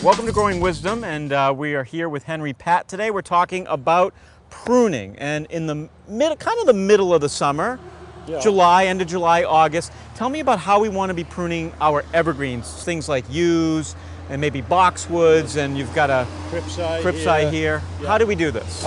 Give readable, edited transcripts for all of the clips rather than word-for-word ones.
Welcome to Growing Wisdom, and we are here with Henry Pat today. We're talking about pruning, and in the middle of the summer, July, end of July, August. Tell me about how we want to be pruning our evergreens, things like yews and maybe boxwoods, and you've got a cripside here. Yeah. How do we do this?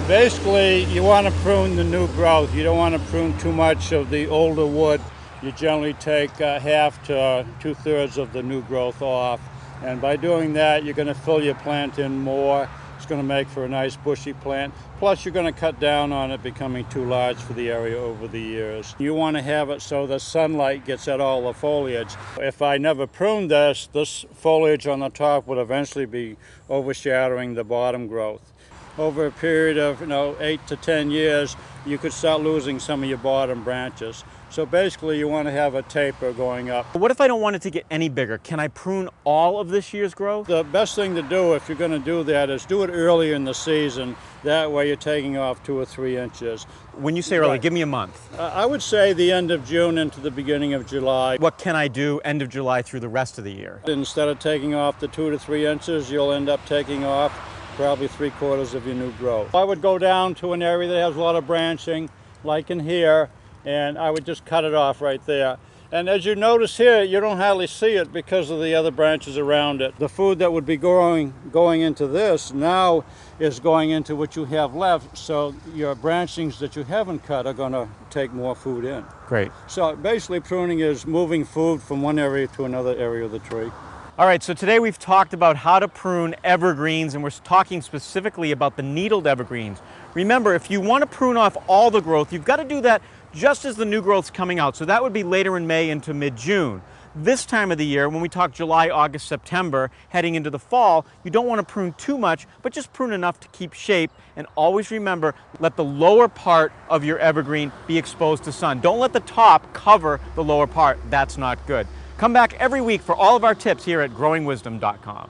Basically, you want to prune the new growth. You don't want to prune too much of the older wood. You generally take half to 2/3 of the new growth off. And by doing that, you're going to fill your plant in more. It's going to make for a nice bushy plant. Plus, you're going to cut down on it becoming too large for the area over the years. You want to have it so the sunlight gets at all the foliage. If I never pruned this foliage on the top would eventually be overshadowing the bottom growth. Over a period of 8 to 10 years, you could start losing some of your bottom branches. So basically, you want to have a taper going up. What if I don't want it to get any bigger? Can I prune all of this year's growth? The best thing to do if you're going to do that is do it earlier in the season. That way you're taking off 2 or 3 inches. When you say early, give me a month. I would say the end of June into the beginning of July. What can I do end of July through the rest of the year? Instead of taking off the 2 to 3 inches, you'll end up taking off probably 3/4 of your new growth. I would go down to an area that has a lot of branching, like in here, and I would just cut it off right there. And as you notice here, you don't hardly see it because of the other branches around it. The food that would be going into this now is going into what you have left, so your branchings that you haven't cut are going to take more food in. Great. So basically pruning is moving food from one area to another area of the tree. All right, so today we've talked about how to prune evergreens, and we're talking specifically about the needled evergreens. Remember, if you want to prune off all the growth, you've got to do that just as the new growth's coming out. So that would be later in May into mid-June. This time of the year, when we talk July, August, September, heading into the fall, you don't want to prune too much, but just prune enough to keep shape. And always remember, let the lower part of your evergreen be exposed to sun. Don't let the top cover the lower part. That's not good. Come back every week for all of our tips here at growingwisdom.com.